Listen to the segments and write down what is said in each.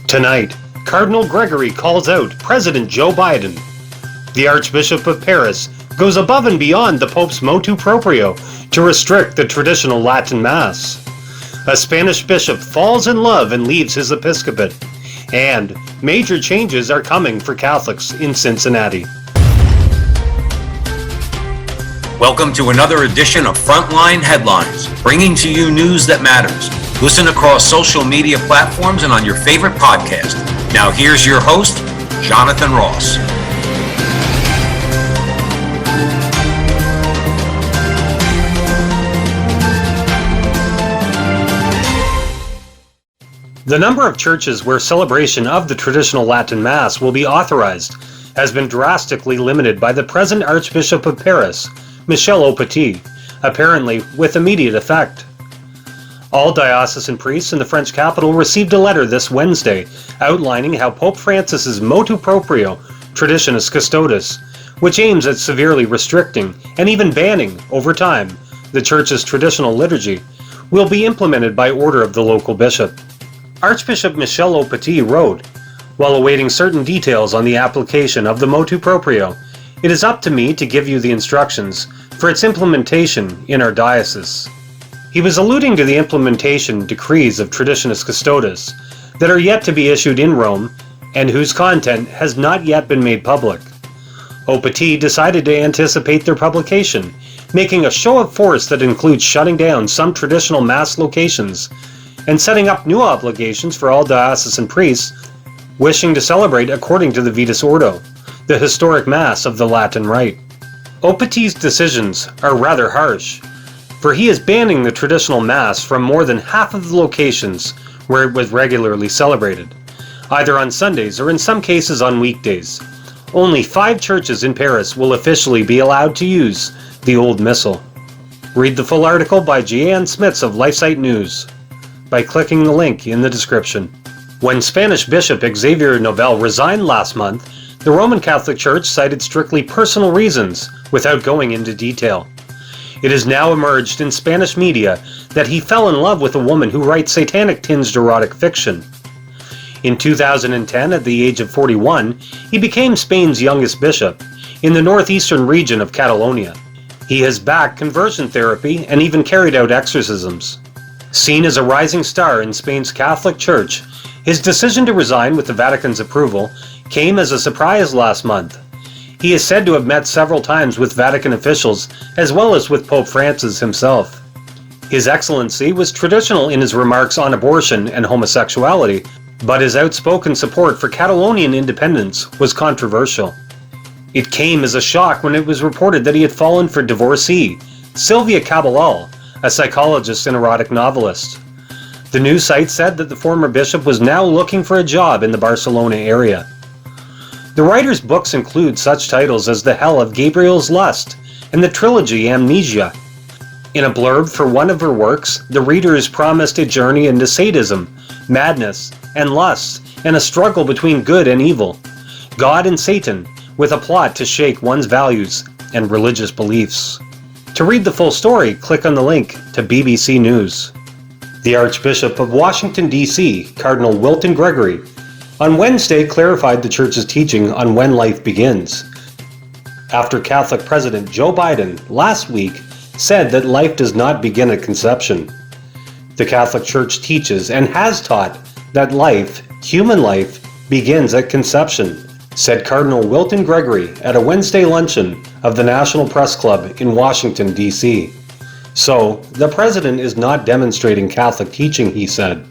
Tonight, Cardinal Gregory calls out President Joe Biden. The Archbishop of Paris goes above and beyond the Pope's motu proprio to restrict the traditional Latin Mass. A Spanish bishop falls in love and leaves his episcopate. And major changes are coming for Catholics in Cincinnati. Welcome to another edition of Frontline Headlines, bringing to you news that matters. Listen across social media platforms and on your favorite podcast. Now here's your host, Jonathan Ross. The number of churches where celebration of the traditional Latin Mass will be authorized has been drastically limited by the present Archbishop of Paris, Michel Aupetit, apparently with immediate effect. All diocesan priests in the French capital received a letter this Wednesday outlining how Pope Francis's motu proprio, Traditionis Custodes, which aims at severely restricting and even banning, over time, the Church's traditional liturgy, will be implemented by order of the local bishop. Archbishop Michel Aupetit wrote, "While awaiting certain details on the application of the motu proprio, it is up to me to give you the instructions for its implementation in our diocese." He was alluding to the implementation decrees of Traditionis Custodes that are yet to be issued in Rome and whose content has not yet been made public. Aupetit decided to anticipate their publication, making a show of force that includes shutting down some traditional Mass locations and setting up new obligations for all diocesan priests wishing to celebrate according to the Vitus Ordo, the historic Mass of the Latin Rite. Aupetit's decisions are rather harsh, for he is banning the traditional Mass from more than half of the locations where it was regularly celebrated, either on Sundays or in some cases on weekdays. Only 5 churches in Paris will officially be allowed to use the Old Missal. Read the full article by Jeanne Smits of LifeSite News by clicking the link in the description. When Spanish Bishop Xavier Nobel resigned last month, the Roman Catholic Church cited strictly personal reasons without going into detail. It has now emerged in Spanish media that he fell in love with a woman who writes satanic-tinged erotic fiction. In 2010, at the age of 41, he became Spain's youngest bishop in the northeastern region of Catalonia. He has backed conversion therapy and even carried out exorcisms. Seen as a rising star in Spain's Catholic Church, his decision to resign with the Vatican's approval came as a surprise last month. He is said to have met several times with Vatican officials as well as with Pope Francis himself. His Excellency was traditional in his remarks on abortion and homosexuality, but his outspoken support for Catalonian independence was controversial. It came as a shock when it was reported that he had fallen for divorcee Silvia Caballal, a psychologist and erotic novelist. The news site said that the former bishop was now looking for a job in the Barcelona area. The writer's books include such titles as The Hell of Gabriel's Lust and the trilogy Amnesia. In a blurb for one of her works, the reader is promised a journey into sadism, madness, and lust, and a struggle between good and evil, God and Satan, with a plot to shake one's values and religious beliefs. To read the full story, click on the link to BBC News. The Archbishop of Washington, D.C., Cardinal Wilton Gregory, on Wednesday clarified the Church's teaching on when life begins, after Catholic President Joe Biden last week said that life does not begin at conception. The Catholic Church teaches and has taught that life, human life, begins at conception, said Cardinal Wilton Gregory at a Wednesday luncheon of the National Press Club in Washington, D.C. So, the President is not demonstrating Catholic teaching, he said.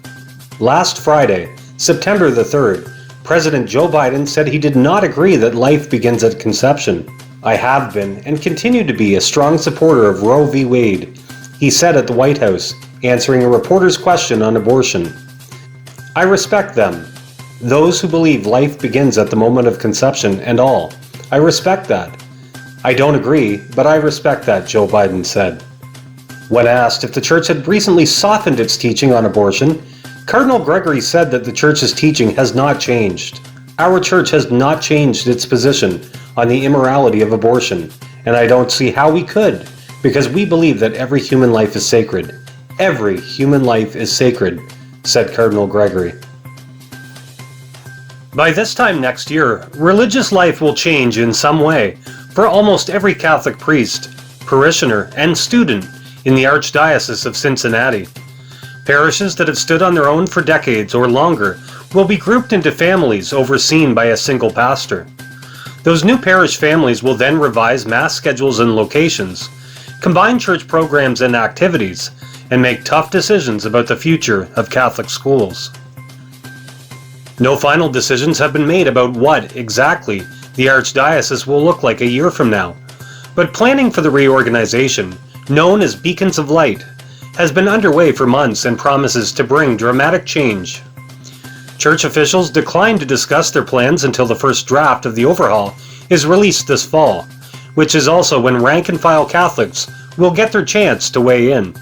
Last Friday, September the 3rd, President Joe Biden said he did not agree that life begins at conception. "I have been and continue to be a strong supporter of Roe v. Wade," he said at the White House, answering a reporter's question on abortion. "I respect them, those who believe life begins at the moment of conception and all. I respect that. I don't agree, but I respect that," Joe Biden said. When asked if the Church had recently softened its teaching on abortion, Cardinal Gregory said that the Church's teaching has not changed. "Our Church has not changed its position on the immorality of abortion, and I don't see how we could, because we believe that every human life is sacred. Every human life is sacred," said Cardinal Gregory. By this time next year, religious life will change in some way for almost every Catholic priest, parishioner, and student in the Archdiocese of Cincinnati. Parishes that have stood on their own for decades or longer will be grouped into families overseen by a single pastor. Those new parish families will then revise Mass schedules and locations, combine church programs and activities, and make tough decisions about the future of Catholic schools. No final decisions have been made about what, exactly, the Archdiocese will look like a year from now, but planning for the reorganization, known as Beacons of Light, has been underway for months and promises to bring dramatic change. Church officials declined to discuss their plans until the first draft of the overhaul is released this fall, which is also when rank-and-file Catholics will get their chance to weigh in.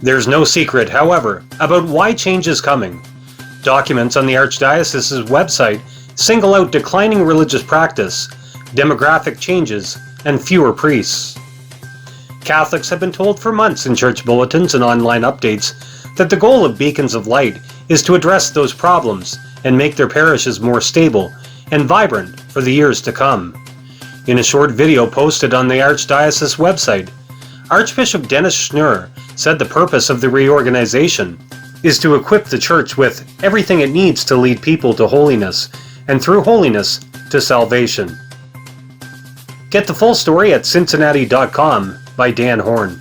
There's no secret, however, about why change is coming. Documents on the Archdiocese's website single out declining religious practice, demographic changes, and fewer priests. Catholics have been told for months in church bulletins and online updates that the goal of Beacons of Light is to address those problems and make their parishes more stable and vibrant for the years to come. In a short video posted on the Archdiocese website, Archbishop Dennis Schnurr said the purpose of the reorganization is to equip the Church with everything it needs to lead people to holiness, and through holiness to salvation. Get the full story at Cincinnati.com by Dan Horn.